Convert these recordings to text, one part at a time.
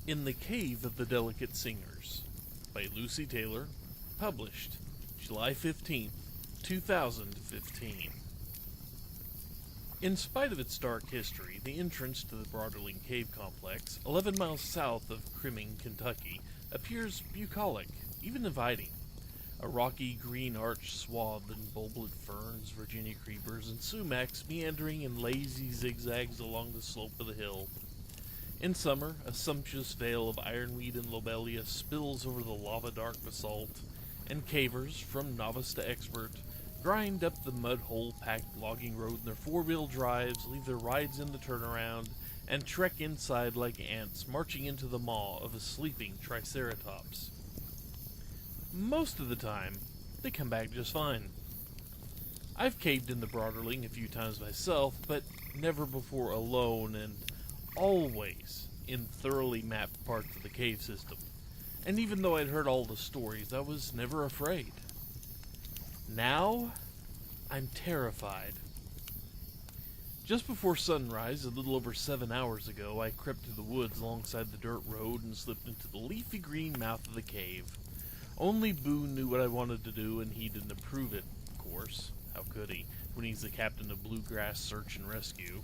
In the Cave of the Delicate Singers by Lucy Taylor, published July 15th, 2015. In spite of its dark history, the entrance to the Broderling Cave Complex, 11 miles south of Crimming, Kentucky, appears bucolic, even inviting. A rocky green arch swathed in bulblet ferns, Virginia creepers, and sumacs meandering in lazy zigzags along the slope of the hill. In summer, a sumptuous veil of ironweed and lobelia spills over the lava-dark basalt, and cavers, from novice to expert, grind up the mud-hole-packed logging road in their four-wheel drives, leave their rides in the turnaround, and trek inside like ants marching into the maw of a sleeping triceratops. Most of the time, they come back just fine. I've caved in the Broderling a few times myself, but never before alone, and always in thoroughly mapped parts of the cave system. And even though I'd heard all the stories, I was never afraid. Now, I'm terrified. Just before sunrise, a little over 7 hours ago, I crept through the woods alongside the dirt road and slipped into the leafy green mouth of the cave. Only Boone knew what I wanted to do, and he didn't approve it, of course. How could he, when he's the captain of Bluegrass Search and Rescue?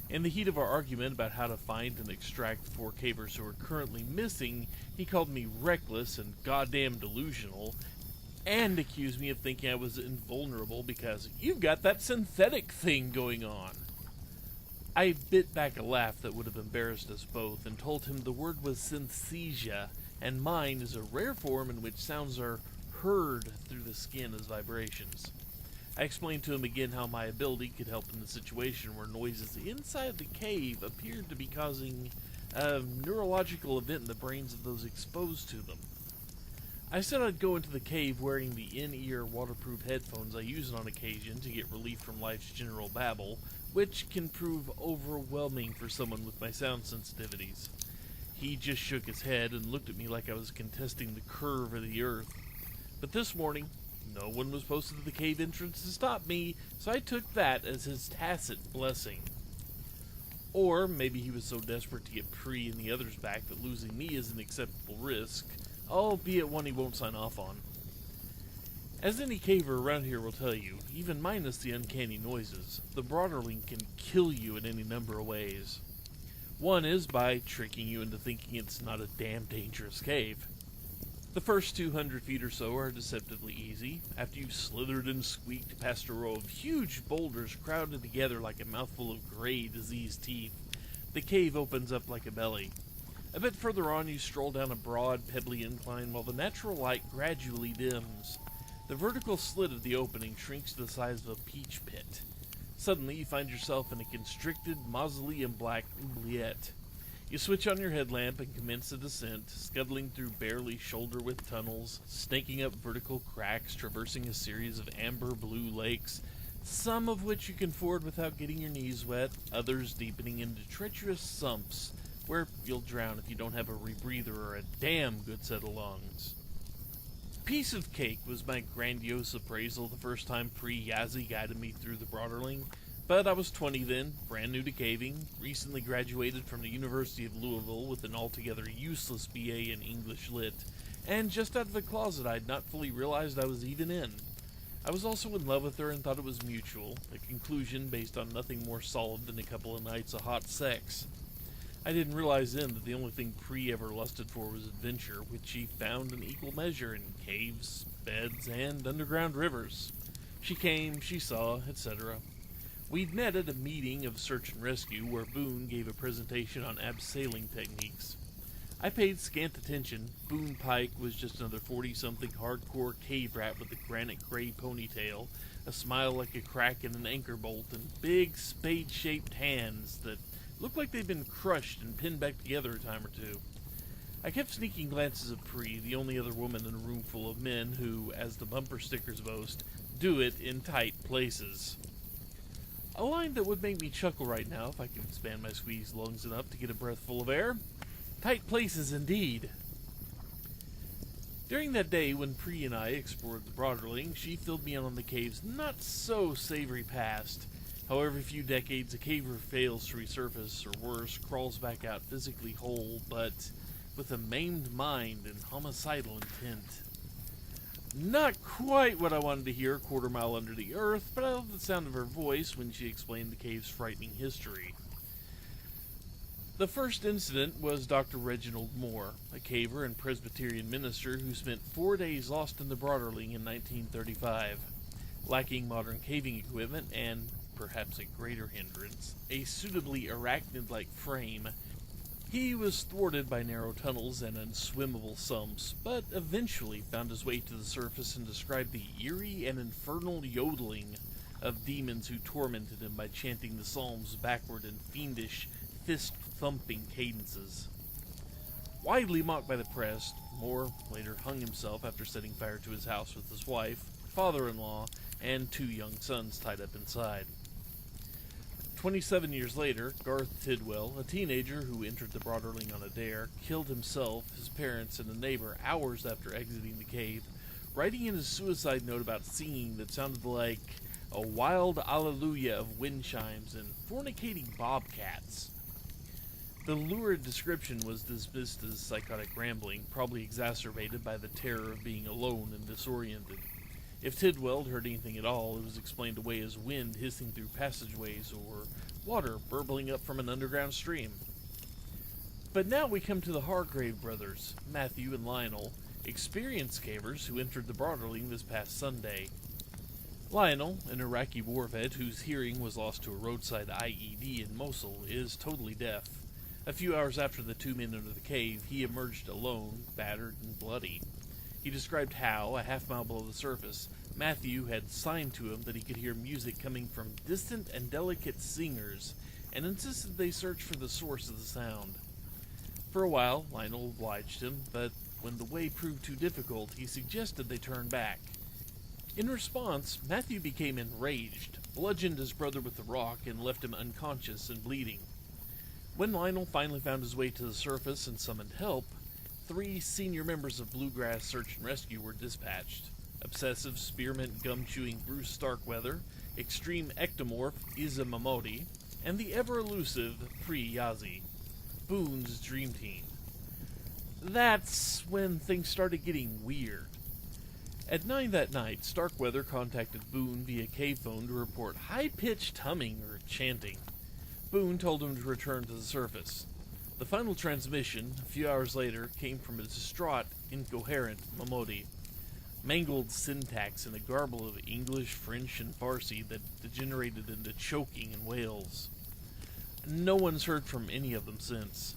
In the heat of our argument about how to find and extract the 4 cavers who are currently missing, he called me reckless and goddamn delusional, and accused me of thinking I was invulnerable because you've got that synthetic thing going on. I bit back a laugh that would have embarrassed us both and told him the word was synesthesia, and mine is a rare form in which sounds are heard through the skin as vibrations. I explained to him again how my ability could help in the situation where noises inside the cave appeared to be causing a neurological event in the brains of those exposed to them. I said I'd go into the cave wearing the in-ear waterproof headphones I use on occasion to get relief from life's general babble, which can prove overwhelming for someone with my sound sensitivities. He just shook his head and looked at me like I was contesting the curve of the earth. But this morning, no one was posted at the cave entrance to stop me, so I took that as his tacit blessing. Or maybe he was so desperate to get Pre and the others back that losing me is an acceptable risk, albeit one he won't sign off on. As any caver around here will tell you, even minus the uncanny noises, the Broderling can kill you in any number of ways. One is by tricking you into thinking it's not a damn dangerous cave. The first 200 feet or so are deceptively easy. After you've slithered and squeaked past a row of huge boulders crowded together like a mouthful of gray, diseased teeth, the cave opens up like a belly. A bit further on, you stroll down a broad, pebbly incline while the natural light gradually dims. The vertical slit of the opening shrinks to the size of a peach pit. Suddenly, you find yourself in a constricted, mausoleum-black oubliette. You switch on your headlamp and commence the descent, scuttling through barely shoulder-width tunnels, snaking up vertical cracks, traversing a series of amber-blue lakes, some of which you can ford without getting your knees wet, others deepening into treacherous sumps, where you'll drown if you don't have a rebreather or a damn good set of lungs. Piece of cake was my grandiose appraisal the first time Yazzie guided me through the Broderling, but I was 20 then, brand new to caving, recently graduated from the University of Louisville with an altogether useless BA in English Lit, and just out of the closet I'd not fully realized I was even in. I was also in love with her and thought it was mutual, a conclusion based on nothing more solid than a couple of nights of hot sex. I didn't realize then that the only thing Pre ever lusted for was adventure, which she found in equal measure in caves, beds, and underground rivers. She came, she saw, etc. We'd met at a meeting of search and rescue where Boone gave a presentation on abseiling techniques. I paid scant attention. Boone Pike was just another 40-something hardcore cave rat with a granite gray ponytail, a smile like a crack in an anchor bolt, and big spade-shaped hands that looked like they'd been crushed and pinned back together a time or two. I kept sneaking glances at Pre, the only other woman in a room full of men who, as the bumper stickers boast, do it in tight places. A line that would make me chuckle right now if I could expand my squeezed lungs enough to get a breath full of air. Tight places indeed. During that day when Pre and I explored the Broderling, she filled me in on the cave's not-so-savory past. However, few decades, a caver fails to resurface, or worse, crawls back out physically whole, but with a maimed mind and homicidal intent. Not quite what I wanted to hear a quarter mile under the earth, but I loved the sound of her voice when she explained the cave's frightening history. The first incident was Dr. Reginald Moore, a caver and Presbyterian minister who spent 4 days lost in the Broderling in 1935. Lacking modern caving equipment and, perhaps a greater hindrance, a suitably arachnid-like frame, he was thwarted by narrow tunnels and unswimmable sumps, but eventually found his way to the surface and described the eerie and infernal yodeling of demons who tormented him by chanting the psalms backward in fiendish, fist-thumping cadences. Widely mocked by the press, Moore later hung himself after setting fire to his house with his wife, father-in-law, and 2 young sons tied up inside. 27 years later, Garth Tidwell, a teenager who entered the Broderling on a dare, killed himself, his parents, and a neighbor hours after exiting the cave, writing in his suicide note about singing that sounded like a wild alleluia of wind chimes and fornicating bobcats. The lurid description was dismissed as psychotic rambling, probably exacerbated by the terror of being alone and disoriented. If Tidwell heard anything at all, it was explained away as wind hissing through passageways or water burbling up from an underground stream. But now we come to the Hargrave brothers, Matthew and Lionel, experienced cavers who entered the Broderling this past Sunday. Lionel, an Iraqi war vet whose hearing was lost to a roadside IED in Mosul, is totally deaf. A few hours after the 2 men entered the cave, he emerged alone, battered and bloody. He described how, a half-mile below the surface, Matthew had signed to him that he could hear music coming from distant and delicate singers, and insisted they search for the source of the sound. For a while, Lionel obliged him, but when the way proved too difficult, he suggested they turn back. In response, Matthew became enraged, bludgeoned his brother with the rock, and left him unconscious and bleeding. When Lionel finally found his way to the surface and summoned help, 3 senior members of Bluegrass Search and Rescue were dispatched. Obsessive spearmint gum-chewing Bruce Starkweather, extreme ectomorph Iza Mamodi, and the ever-elusive Pri Yazi, Boone's dream team. That's when things started getting weird. At 9 that night, Starkweather contacted Boone via cave phone to report high-pitched humming or chanting. Boone told him to return to the surface. The final transmission, a few hours later, came from a distraught, incoherent Mamodi. Mangled syntax in a garble of English, French, and Farsi that degenerated into choking and wails. No one's heard from any of them since.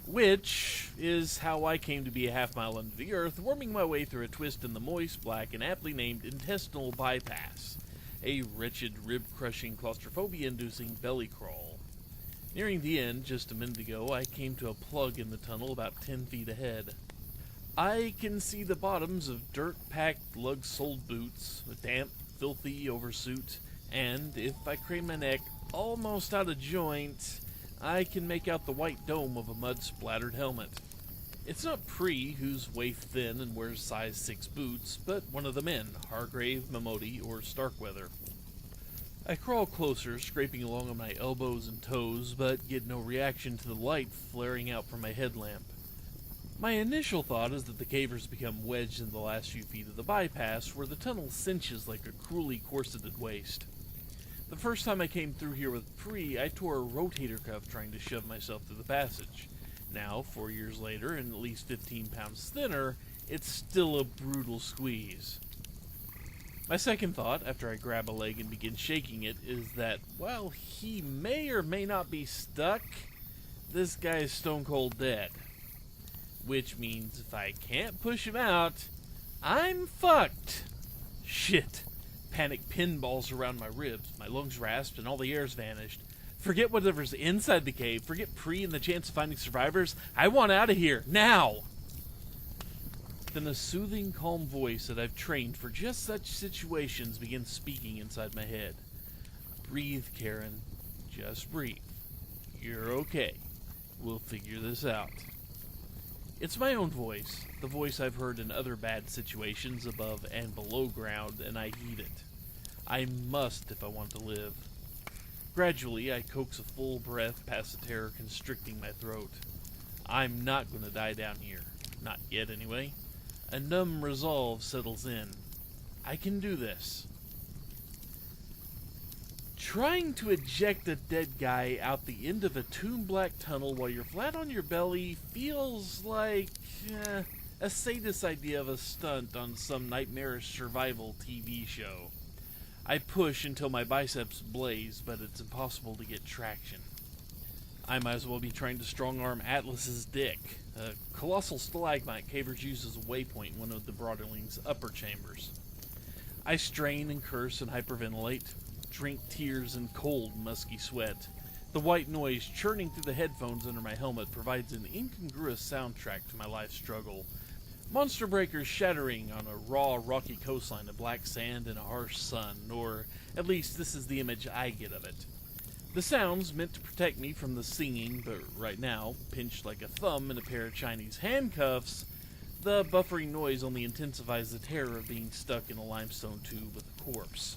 Which is how I came to be a half-mile under the earth, worming my way through a twist in the moist, black, and aptly named intestinal bypass, a wretched, rib-crushing, claustrophobia-inducing belly crawl. Nearing the end, just a minute ago, I came to a plug in the tunnel about 10 feet ahead. I can see the bottoms of dirt-packed, lug-soled boots, a damp, filthy oversuit, and, if I crane my neck almost out of joint, I can make out the white dome of a mud-splattered helmet. It's not Pri, who's waif-thin and wears size 6 boots, but one of the men, Hargrave, Mamodi, or Starkweather. I crawl closer, scraping along on my elbows and toes, but get no reaction to the light flaring out from my headlamp. My initial thought is that the cavers become wedged in the last few feet of the bypass, where the tunnel cinches like a cruelly corseted waist. The first time I came through here with Pri, I tore a rotator cuff trying to shove myself through the passage. Now, 4 years later, and at least 15 pounds thinner, it's still a brutal squeeze. My second thought, after I grab a leg and begin shaking it, is that while he may or may not be stuck, this guy is stone cold dead. Which means if I can't push him out, I'm fucked. Shit. Panic pinballs around my ribs, my lungs rasped, and all the air's vanished. Forget whatever's inside the cave, forget Pri and the chance of finding survivors. I want out of here, now! Then a soothing, calm voice that I've trained for just such situations begins speaking inside my head. Breathe, Karen. Just breathe. You're okay. We'll figure this out. It's my own voice, the voice I've heard in other bad situations above and below ground, and I heed it. I must if I want to live. Gradually, I coax a full breath past the terror constricting my throat. I'm not going to die down here. Not yet, anyway. A numb resolve settles in. I can do this. Trying to eject a dead guy out the end of a tomb-black tunnel while you're flat on your belly feels like a sadist idea of a stunt on some nightmarish survival TV show. I push until my biceps blaze, but it's impossible to get traction. I might as well be trying to strong-arm Atlas's dick. A colossal stalagmite Cavers uses as a waypoint in one of the Broderling's upper chambers. I strain and curse and hyperventilate, drink tears and cold, musky sweat. The white noise churning through the headphones under my helmet provides an incongruous soundtrack to my life struggle. Monster breakers shattering on a raw, rocky coastline of black sand and a harsh sun, or at least this is the image I get of it. The sounds meant to protect me from the singing, but right now, pinched like a thumb in a pair of Chinese handcuffs, the buffering noise only intensifies the terror of being stuck in a limestone tube with a corpse.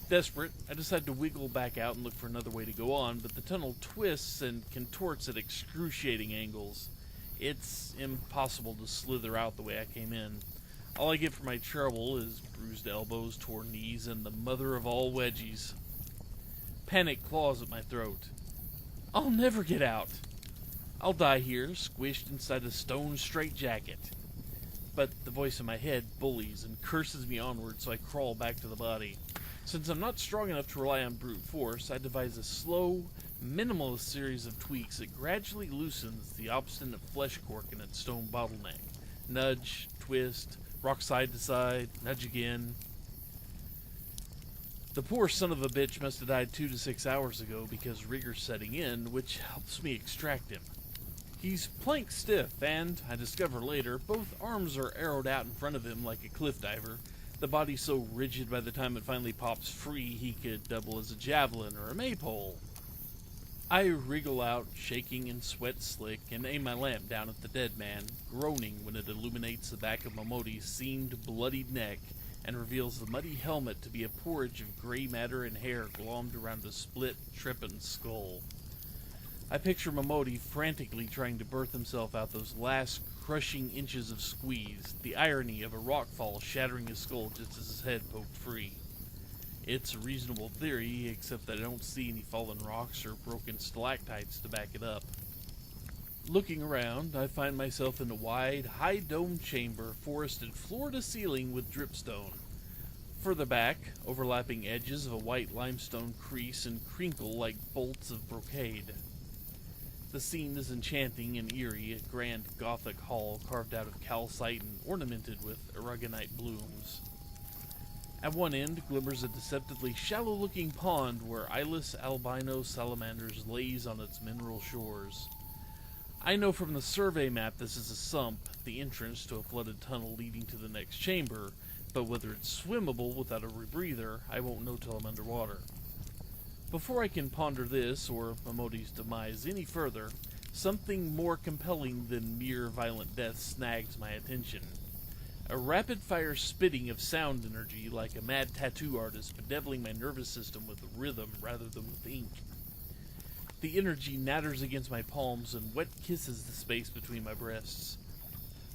Desperate, I decide to wiggle back out and look for another way to go on, but the tunnel twists and contorts at excruciating angles. It's impossible to slither out the way I came in. All I get for my trouble is bruised elbows, torn knees, and the mother of all wedgies. Panic claws at my throat. I'll never get out. I'll die here, squished inside a stone straitjacket. But the voice in my head bullies and curses me onward, so I crawl back to the body. Since I'm not strong enough to rely on brute force, I devise a slow, minimalist series of tweaks that gradually loosens the obstinate flesh cork in its stone bottleneck. Nudge, twist, rock side to side, nudge again. The poor son of a bitch must have died 2 to 6 hours ago because rigor's setting in, which helps me extract him. He's plank stiff, and, I discover later, both arms are arrowed out in front of him like a cliff diver. The body's so rigid by the time it finally pops free he could double as a javelin or a maypole. I wriggle out, shaking and sweat slick, and aim my lamp down at the dead man, groaning when it illuminates the back of Momodi's seamed, bloodied neck and reveals the muddy helmet to be a porridge of gray matter and hair glommed around a split, trippin' skull. I picture Momodi frantically trying to birth himself out those last crushing inches of squeeze, the irony of a rockfall shattering his skull just as his head poked free. It's a reasonable theory, except that I don't see any fallen rocks or broken stalactites to back it up. Looking around, I find myself in a wide, high-domed chamber forested floor to ceiling with dripstone. Further back, overlapping edges of a white limestone crease and crinkle like bolts of brocade. The scene is enchanting and eerie, a grand Gothic hall carved out of calcite and ornamented with aragonite blooms. At one end glimmers a deceptively shallow-looking pond where eyeless albino salamanders laze on its mineral shores. I know from the survey map this is a sump, the entrance to a flooded tunnel leading to the next chamber, but whether it's swimmable without a rebreather, I won't know till I'm underwater. Before I can ponder this, or Momodi's demise any further, something more compelling than mere violent death snags my attention. A rapid-fire spitting of sound energy, like a mad tattoo artist bedeviling my nervous system with rhythm rather than with ink. The energy natters against my palms and wet kisses the space between my breasts.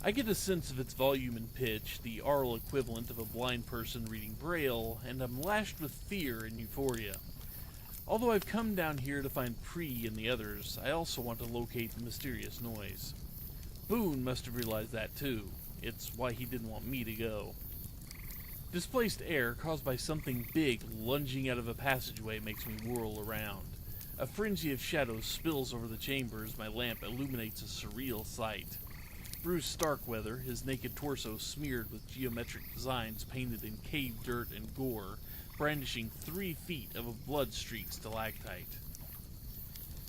I get a sense of its volume and pitch, the aural equivalent of a blind person reading Braille, and I'm lashed with fear and euphoria. Although I've come down here to find Pree and the others, I also want to locate the mysterious noise. Boone must have realized that too. It's why he didn't want me to go. Displaced air caused by something big lunging out of a passageway makes me whirl around. A frenzy of shadows spills over the chamber as my lamp illuminates a surreal sight. Bruce Starkweather, his naked torso smeared with geometric designs painted in cave dirt and gore, brandishing 3 feet of a blood-streaked stalactite.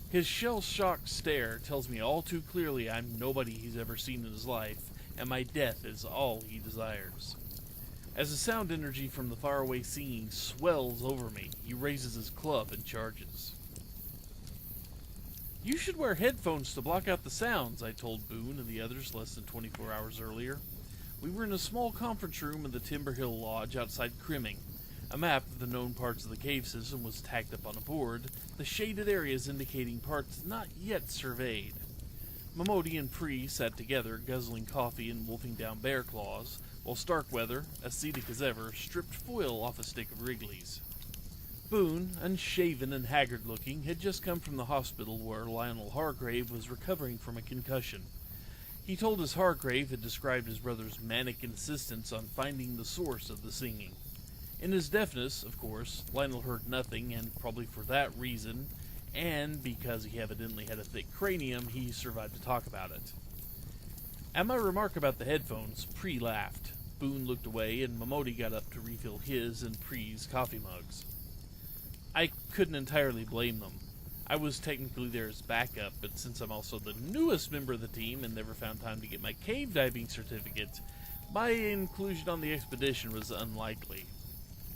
His shell-shocked stare tells me all too clearly I'm nobody he's ever seen in his life, and my death is all he desires. As the sound energy from the faraway singing swells over me, he raises his club and charges. You should wear headphones to block out the sounds, I told Boone and the others less than 24 hours earlier. We were in a small conference room in the Timber Hill Lodge outside Crimming. A map of the known parts of the cave system was tacked up on a board, the shaded areas indicating parts not yet surveyed. Momodi and Pre sat together, guzzling coffee and wolfing down bear claws, while Starkweather, ascetic as ever, stripped foil off a stick of Wrigley's. Boone, unshaven and haggard-looking, had just come from the hospital where Lionel Hargrave was recovering from a concussion. He told us Hargrave had described his brother's manic insistence on finding the source of the singing. In his deafness, of course, Lionel heard nothing, and probably for that reason, and because he evidently had a thick cranium, he survived to talk about it. At my remark about the headphones, Pre laughed. Boone looked away, and Momodi got up to refill his and Pre's coffee mugs. I couldn't entirely blame them. I was technically there as backup, but since I'm also the newest member of the team and never found time to get my cave diving certificate, my inclusion on the expedition was unlikely.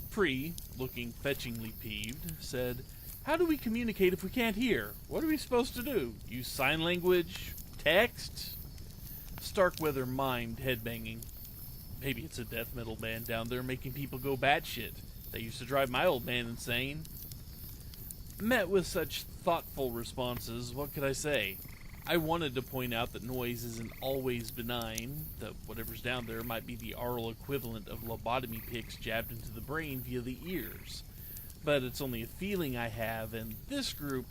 Pre, looking fetchingly peeved, said, "How do we communicate if we can't hear? What are we supposed to do? Use sign language? Text?" Starkweather mimed, headbanging. "Maybe it's a death metal band down there making people go batshit. They used to drive my old man insane." Met with such thoughtful responses, what could I say? I wanted to point out that noise isn't always benign, that whatever's down there might be the aural equivalent of lobotomy picks jabbed into the brain via the ears. But it's only a feeling I have, and this group,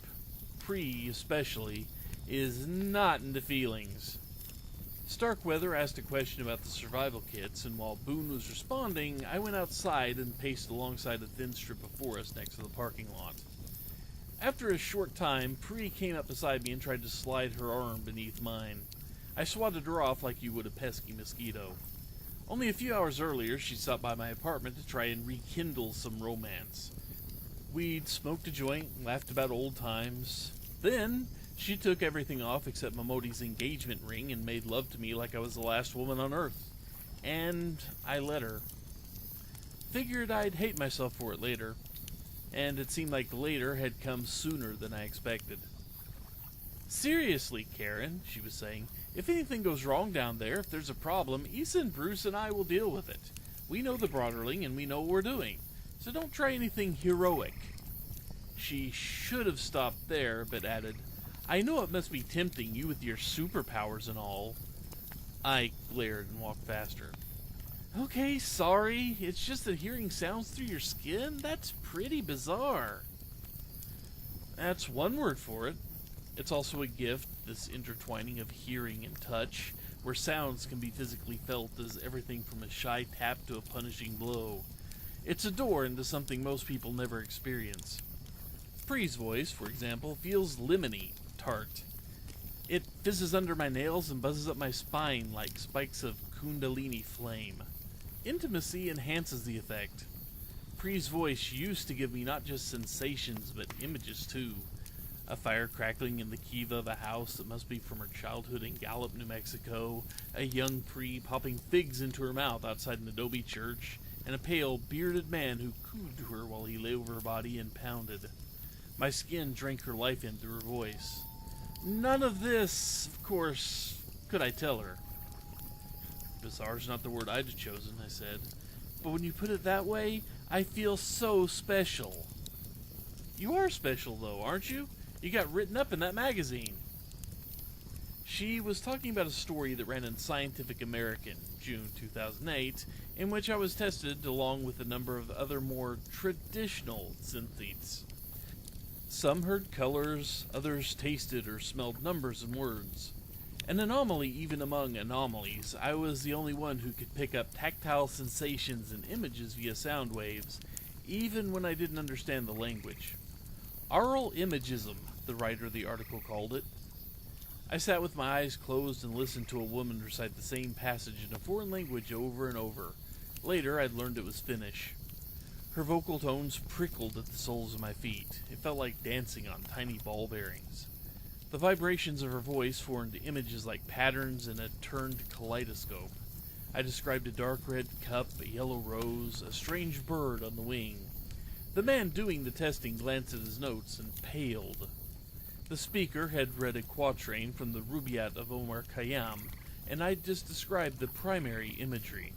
Pre especially, is not into feelings. Starkweather asked a question about the survival kits, and while Boone was responding, I went outside and paced alongside a thin strip of forest next to the parking lot. After a short time, Pre came up beside me and tried to slide her arm beneath mine. I swatted her off like you would a pesky mosquito. Only a few hours earlier, she stopped by my apartment to try and rekindle some romance. We'd smoked a joint and laughed about old times. Then, she took everything off except Momodi's engagement ring and made love to me like I was the last woman on earth. And I let her. Figured I'd hate myself for it later. And it seemed like later had come sooner than I expected. "Seriously, Karen," she was saying, "if anything goes wrong down there, if there's a problem, Issa and Bruce and I will deal with it. We know the Broderling and we know what we're doing, so don't try anything heroic." She should have stopped there, but added, "I know it must be tempting, you with your superpowers and all." I glared and walked faster. "Okay, sorry. It's just that hearing sounds through your skin? That's pretty bizarre." That's one word for it. It's also a gift, this intertwining of hearing and touch, where sounds can be physically felt as everything from a shy tap to a punishing blow. It's a door into something most people never experience. Pre's voice, for example, feels lemony, tart. It fizzes under my nails and buzzes up my spine like spikes of kundalini flame. Intimacy enhances the effect. Pre's voice used to give me not just sensations, but images too. A fire crackling in the kiva of a house that must be from her childhood in Gallup, New Mexico, a young Pre popping figs into her mouth outside an adobe church, and a pale, bearded man who cooed to her while he lay over her body and pounded. My skin drank her life in through her voice. None of this, of course, could I tell her. "Bizarre's not the word I'd have chosen," I said. "But when you put it that way, I feel so special." "You are special, though, aren't you? You got written up in that magazine." She was talking about a story that ran in Scientific American, June 2008, in which I was tested along with a number of other more traditional synthetes. Some heard colors, others tasted or smelled numbers and words. An anomaly even among anomalies, I was the only one who could pick up tactile sensations and images via sound waves, even when I didn't understand the language. Aural imagism, the writer of the article called it. I sat with my eyes closed and listened to a woman recite the same passage in a foreign language over and over. Later, I'd learned it was Finnish. Her vocal tones prickled at the soles of my feet. It felt like dancing on tiny ball bearings. The vibrations of her voice formed images like patterns in a turned kaleidoscope. I described a dark red cup, a yellow rose, a strange bird on the wing. The man doing the testing glanced at his notes and paled. The speaker had read a quatrain from the Rubaiyat of Omar Khayyam, and I just described the primary imagery.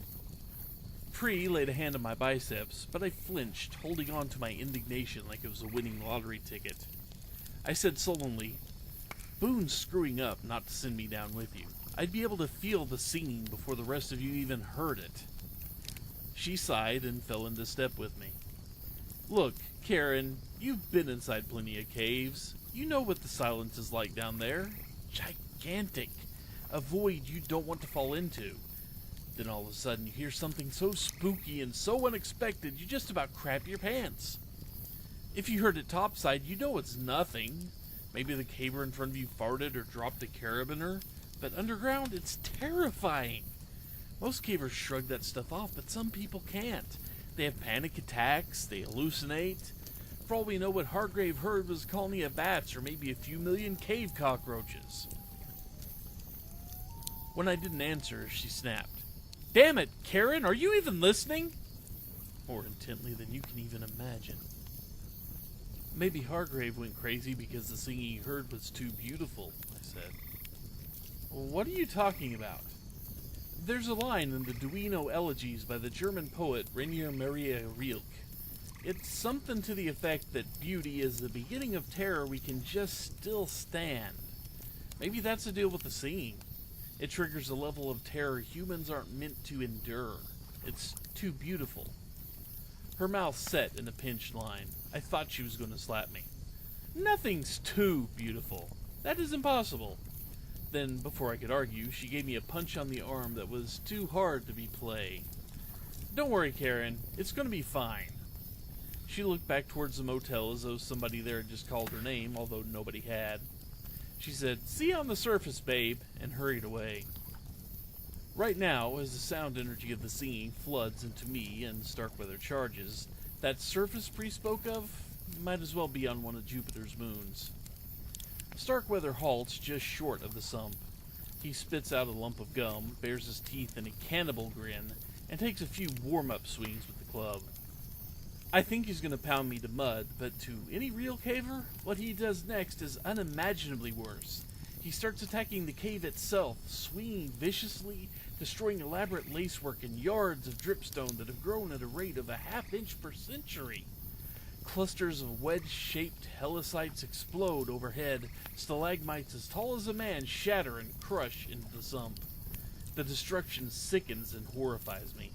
Dupree laid a hand on my biceps, but I flinched, holding on to my indignation like it was a winning lottery ticket. I said sullenly, "Boone's screwing up not to send me down with you. I'd be able to feel the singing before the rest of you even heard it." She sighed and fell into step with me. "Look, Karen, you've been inside plenty of caves. You know what the silence is like down there. Gigantic. A void you don't want to fall into. Then all of a sudden you hear something so spooky and so unexpected you just about crap your pants. If you heard it topside, you know it's nothing. Maybe the caver in front of you farted or dropped a carabiner, but underground it's terrifying. Most cavers shrug that stuff off, but some people can't. They have panic attacks, they hallucinate. For all we know, what Hargrave heard was a colony of bats or maybe a few million cave cockroaches." When I didn't answer, she snapped, "Damn it, Karen, are you even listening?" "More intently than you can even imagine." "Maybe Hargrave went crazy because the singing he heard was too beautiful," I said. "What are you talking about?" "There's a line in the Duino Elegies by the German poet Rainier Maria Rilke. It's something to the effect that beauty is the beginning of terror we can just still stand. Maybe that's the deal with the singing. It triggers a level of terror humans aren't meant to endure. It's too beautiful." Her mouth set in a pinched line. I thought she was going to slap me. "Nothing's too beautiful. That is impossible." Then, before I could argue, she gave me a punch on the arm that was too hard to be play. "Don't worry, Karen. It's going to be fine." She looked back towards the motel as though somebody there had just called her name, although nobody had. She said, "See you on the surface, babe," and hurried away. Right now, as the sound energy of the singing floods into me and Starkweather charges, that surface Bree spoke of might as well be on one of Jupiter's moons. Starkweather halts just short of the sump. He spits out a lump of gum, bares his teeth in a cannibal grin, and takes a few warm-up swings with the club. I think he's going to pound me to mud, but to any real caver, what he does next is unimaginably worse. He starts attacking the cave itself, swinging viciously, destroying elaborate lacework and yards of dripstone that have grown at a rate of a half-inch per century. Clusters of wedge-shaped helicites explode overhead, stalagmites as tall as a man shatter and crush into the sump. The destruction sickens and horrifies me.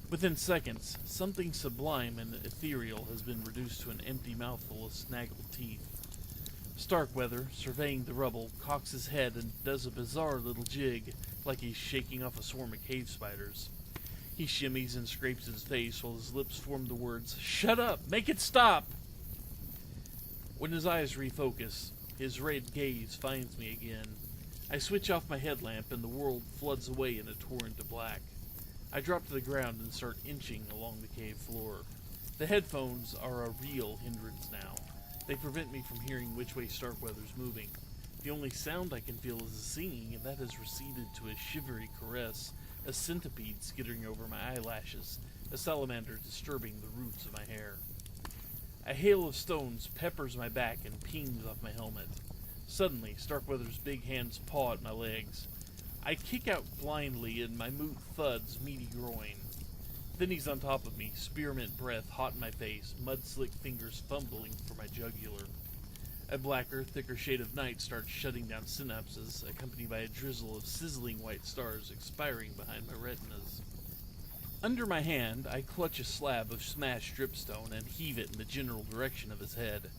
Within seconds, something sublime and ethereal has been reduced to an empty mouthful of snaggled teeth. Starkweather, surveying the rubble, cocks his head and does a bizarre little jig, like he's shaking off a swarm of cave spiders. He shimmies and scrapes his face while his lips form the words, "Shut up! Make it stop!" When his eyes refocus, his red gaze finds me again. I switch off my headlamp and the world floods away in a torrent of black. I drop to the ground and start inching along the cave floor. The headphones are a real hindrance now. They prevent me from hearing which way Starkweather's moving. The only sound I can feel is the singing, and that has receded to a shivery caress, a centipede skittering over my eyelashes, a salamander disturbing the roots of my hair. A hail of stones peppers my back and pings off my helmet. Suddenly, Starkweather's big hands paw at my legs. I kick out blindly, and my boot thuds meaty groin. Then he's on top of me, spearmint breath hot in my face, mud-slick fingers fumbling for my jugular. A blacker, thicker shade of night starts shutting down synapses, accompanied by a drizzle of sizzling white stars expiring behind my retinas. Under my hand, I clutch a slab of smashed dripstone and heave it in the general direction of his head.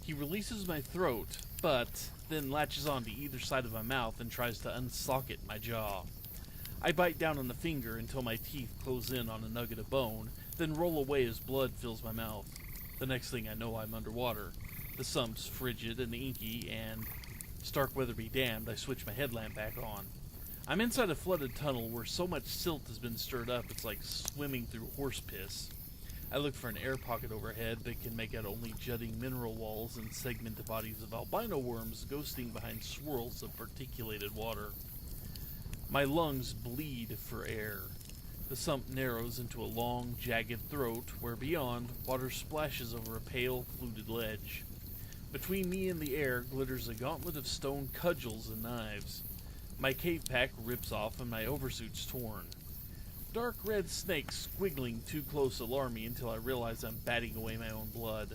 He releases my throat, but then latches onto either side of my mouth and tries to unsocket my jaw. I bite down on the finger until my teeth close in on a nugget of bone, then roll away as blood fills my mouth. The next thing I know, I'm underwater. The sump's frigid and inky, and, Starkweather be damned, I switch my headlamp back on. I'm inside a flooded tunnel where so much silt has been stirred up it's like swimming through horse piss. I look for an air pocket overhead, but can make out only jutting mineral walls and segmented bodies of albino worms ghosting behind swirls of particulated water. My lungs bleed for air. The sump narrows into a long, jagged throat, where beyond, water splashes over a pale, fluted ledge. Between me and the air glitters a gauntlet of stone cudgels and knives. My cave pack rips off and my oversuit's torn. dark red snakes squiggling too close alarm me until I realize I'm batting away my own blood.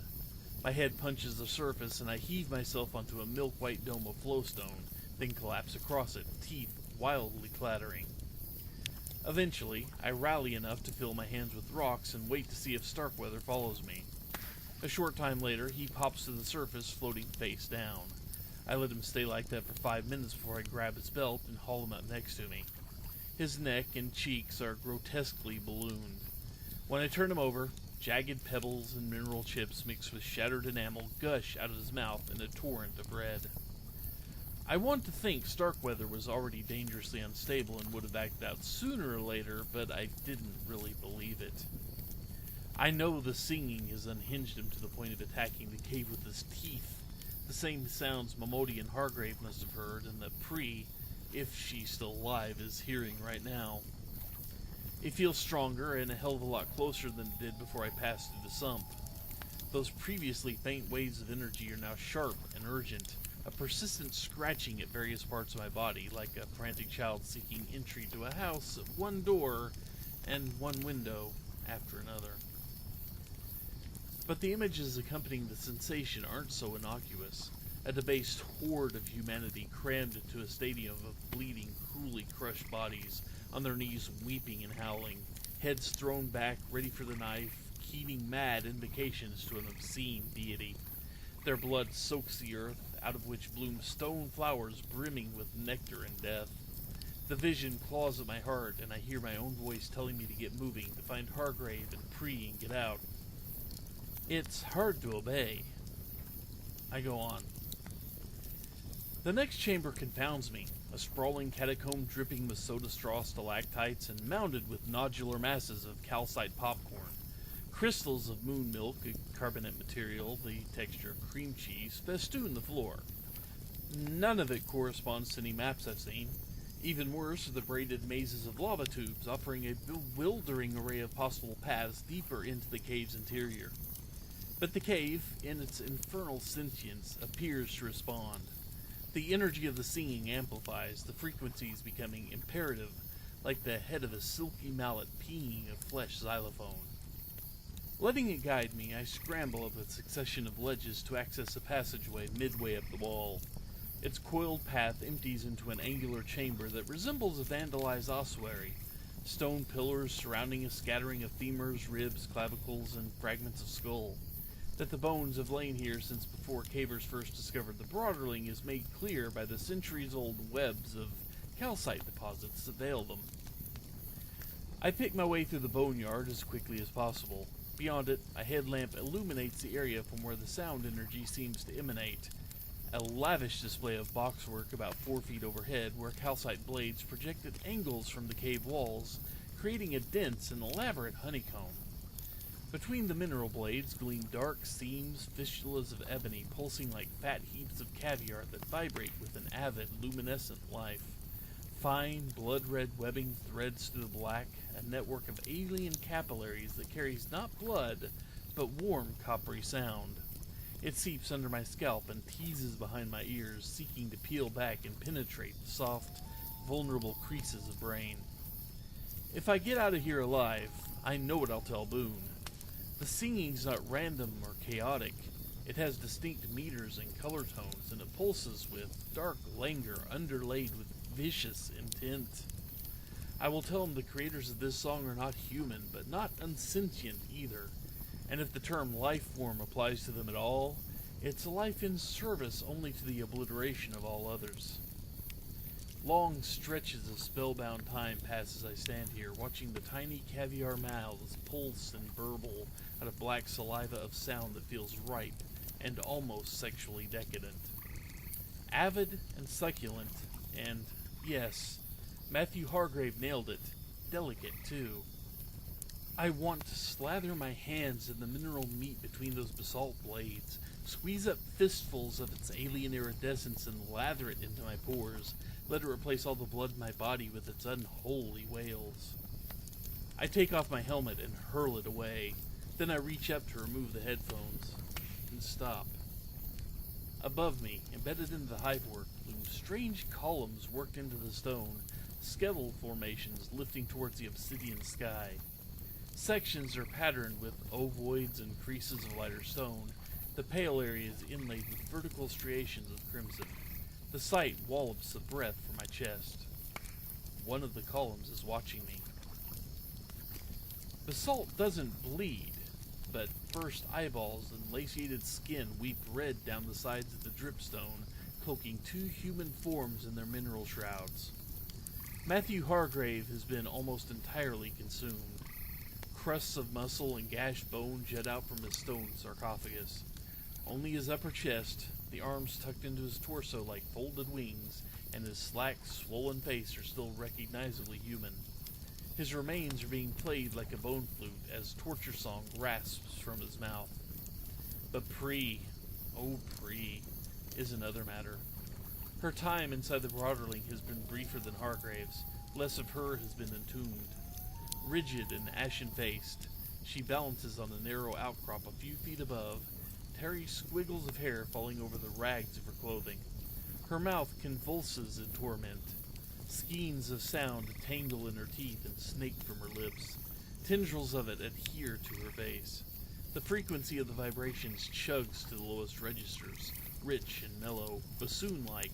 My head punches the surface and I heave myself onto a milk-white dome of flowstone, then collapse across it, teeth wildly clattering. Eventually, I rally enough to fill my hands with rocks and wait to see if Starkweather follows me. A short time later, he pops to the surface, floating face down. I let him stay like that for 5 minutes before I grab his belt and haul him up next to me. His neck and cheeks are grotesquely ballooned. When I turn him over, jagged pebbles and mineral chips mixed with shattered enamel gush out of his mouth in a torrent of red. I want to think Starkweather was already dangerously unstable and would have acted out sooner or later, but I didn't really believe it. I know the singing has unhinged him to the point of attacking the cave with his teeth, the same sounds Momodi and Hargrave must have heard, and that Pri, if she's still alive, is hearing right now. It feels stronger and a hell of a lot closer than it did before I passed through the sump. Those previously faint waves of energy are now sharp and urgent, a persistent scratching at various parts of my body, like a frantic child seeking entry to a house, one door and one window after another. But the images accompanying the sensation aren't so innocuous. A debased horde of humanity crammed into a stadium of bleeding, cruelly crushed bodies, on their knees weeping and howling, heads thrown back, ready for the knife, heaving mad invocations to an obscene deity. Their blood soaks the earth, out of which bloom stone flowers brimming with nectar and death. The vision claws at my heart, and I hear my own voice telling me to get moving, to find Hargrave and Pri and get out. It's hard to obey. I go on. The next chamber confounds me, a sprawling catacomb dripping with soda straw stalactites and mounded with nodular masses of calcite popcorn. Crystals of moon milk, a carbonate material, the texture of cream cheese, festoon the floor. None of it corresponds to any maps I've seen. Even worse are the braided mazes of lava tubes, offering a bewildering array of possible paths deeper into the cave's interior. But the cave, in its infernal sentience, appears to respond. The energy of the singing amplifies, the frequencies becoming imperative, like the head of a silky mallet pinging a flesh xylophone. Letting it guide me, I scramble up a succession of ledges to access a passageway midway up the wall. Its coiled path empties into an angular chamber that resembles a vandalized ossuary. Stone pillars surrounding a scattering of femurs, ribs, clavicles, and fragments of skull. That the bones have lain here since before cavers first discovered the Broderling is made clear by the centuries-old webs of calcite deposits that veil them. I pick my way through the boneyard as quickly as possible. Beyond it, a headlamp illuminates the area from where the sound energy seems to emanate. A lavish display of boxwork about 4 feet overhead, where calcite blades project at angles from the cave walls, creating a dense and elaborate honeycomb. Between the mineral blades gleam dark seams, fistulas of ebony pulsing like fat heaps of caviar that vibrate with an avid, luminescent life. Fine, blood-red webbing threads through the black, a network of alien capillaries that carries not blood, but warm, coppery sound. It seeps under my scalp and teases behind my ears, seeking to peel back and penetrate the soft, vulnerable creases of brain. If I get out of here alive, I know what I'll tell Boone. The singing's not random or chaotic. It has distinct meters and color tones, and it pulses with dark languor underlaid with vicious intent. I will tell him the creators of this song are not human, but not unsentient either. And if the term life form applies to them at all, it's a life in service only to the obliteration of all others. Long stretches of spellbound time pass as I stand here, watching the tiny caviar mouths pulse and burble out of black saliva of sound that feels ripe and almost sexually decadent. Avid and succulent, and, yes, Matthew Hargrave nailed it, delicate too. I want to slather my hands in the mineral meat between those basalt blades, squeeze up fistfuls of its alien iridescence and lather it into my pores, let it replace all the blood in my body with its unholy wails. I take off my helmet and hurl it away. Then I reach up to remove the headphones and stop. Above me, embedded into the hivework, loom strange columns worked into the stone, skeletal formations lifting towards the obsidian sky. Sections are patterned with ovoids and creases of lighter stone, the pale area is inlaid with vertical striations of crimson. The sight wallops of breath from my chest. One of the columns is watching me. Basalt doesn't bleed, but burst eyeballs and elaciated skin weep red down the sides of the dripstone, cloaking two human forms in their mineral shrouds. Matthew Hargrave has been almost entirely consumed. Crusts of muscle and gashed bone jut out from his stone sarcophagus. Only his upper chest, the arms tucked into his torso like folded wings, and his slack, swollen face are still recognizably human. His remains are being played like a bone flute as torture song rasps from his mouth. But Pri, oh Pri, is another matter. Her time inside the Broderling has been briefer than Hargrave's. Less of her has been entombed. Rigid and ashen-faced, she balances on a narrow outcrop a few feet above, tarry squiggles of hair falling over the rags of her clothing. Her mouth convulses in torment. Skeins of sound tangle in her teeth and snake from her lips. Tendrils of it adhere to her face. The frequency of the vibrations chugs to the lowest registers, rich and mellow, bassoon-like,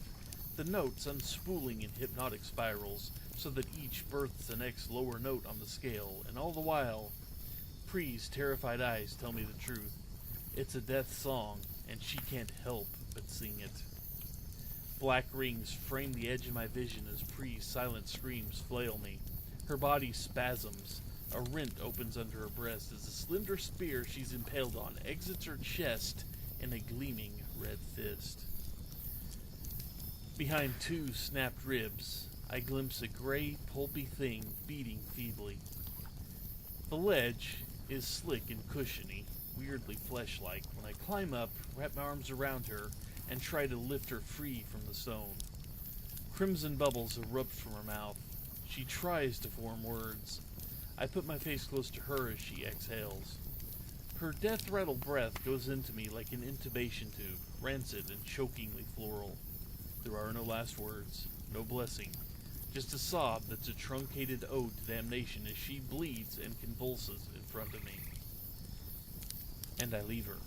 the notes unspooling in hypnotic spirals, so that each births the next lower note on the scale, and all the while, Pri's terrified eyes tell me the truth. It's a death song, and she can't help but sing it. Black rings frame the edge of my vision as Pri's silent screams flail me. Her body spasms. A rent opens under her breast as the slender spear she's impaled on exits her chest in a gleaming red fist. Behind two snapped ribs, I glimpse a gray, pulpy thing beating feebly. The ledge is slick and cushiony, weirdly flesh-like. When I climb up, wrap my arms around her, and try to lift her free from the stone. Crimson bubbles erupt from her mouth. She tries to form words. I put my face close to her as she exhales. Her death-rattled breath goes into me like an intubation tube, rancid and chokingly floral. There are no last words, no blessing, just a sob that's a truncated ode to damnation as she bleeds and convulses in front of me. And I leave her.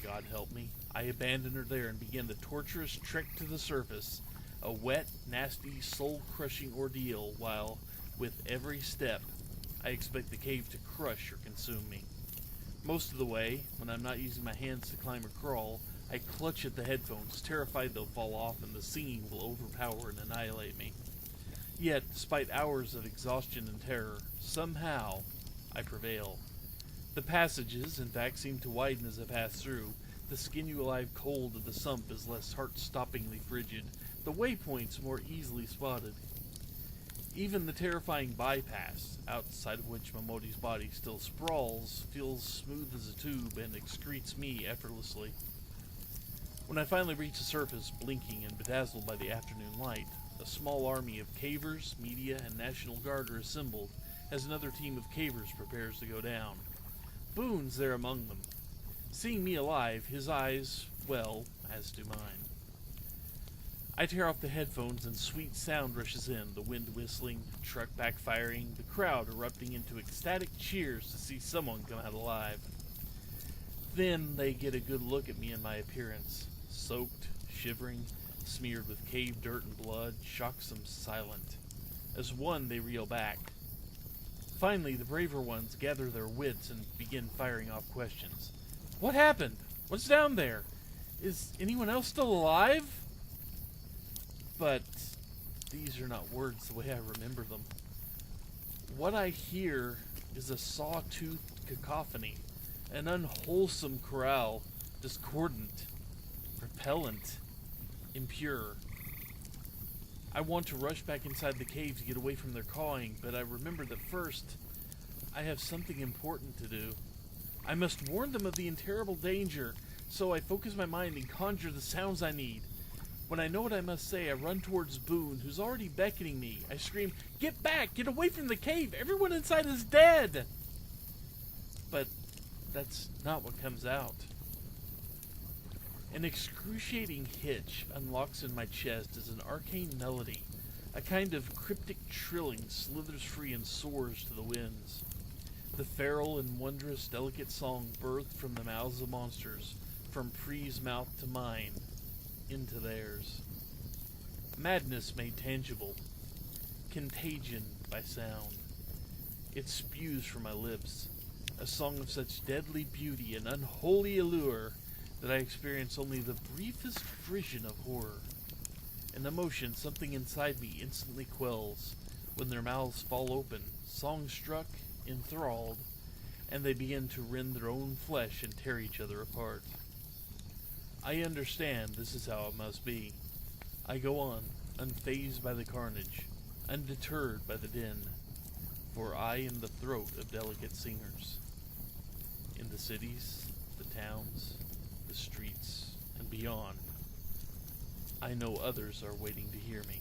God help me. I abandon her there and begin the torturous trek to the surface, a wet, nasty, soul-crushing ordeal, while, with every step, I expect the cave to crush or consume me. Most of the way, when I'm not using my hands to climb or crawl, I clutch at the headphones, terrified they'll fall off and the singing will overpower and annihilate me. Yet, despite hours of exhaustion and terror, somehow, I prevail. The passages, in fact, seem to widen as I pass through. The skin-you-alive cold of the sump is less heart-stoppingly frigid, the waypoints more easily spotted. Even the terrifying bypass, outside of which Momoti's body still sprawls, feels smooth as a tube and excretes me effortlessly. When I finally reach the surface, blinking and bedazzled by the afternoon light, a small army of cavers, media, and National Guard are assembled as another team of cavers prepares to go down. Boone's there among them. Seeing me alive, his eyes, well, as do mine. I tear off the headphones and sweet sound rushes in, the wind whistling, truck backfiring, the crowd erupting into ecstatic cheers to see someone come out alive. Then they get a good look at me and my appearance, soaked, shivering, smeared with cave dirt and blood, shocksome, silent. As one, they reel back. Finally, the braver ones gather their wits and begin firing off questions. What happened? What's down there? Is anyone else still alive? But these are not words the way I remember them. What I hear is a saw-toothed cacophony, an unwholesome chorale, discordant, repellent, impure. I want to rush back inside the cave to get away from their cawing, but I remember that first, I have something important to do. I must warn them of the terrible danger, so I focus my mind and conjure the sounds I need. When I know what I must say, I run towards Boone, who's already beckoning me. I scream, "Get back! Get away from the cave! Everyone inside is dead!" But that's not what comes out. An excruciating hitch unlocks in my chest as an arcane melody, A kind of cryptic trilling slithers free and soars to the winds. The feral and wondrous delicate song birthed from the mouths of monsters, from Pre's mouth to mine, into theirs. Madness made tangible, contagion by sound. It spews from my lips, a song of such deadly beauty and unholy allure that I experience only the briefest frisson of horror. An emotion something inside me instantly quells when their mouths fall open, song-struck, enthralled, and they begin to rend their own flesh and tear each other apart. I understand this is how it must be. I go on, unfazed by the carnage, undeterred by the din, for I am the throat of delicate singers. In the cities, the towns, the streets, and beyond, I know others are waiting to hear me.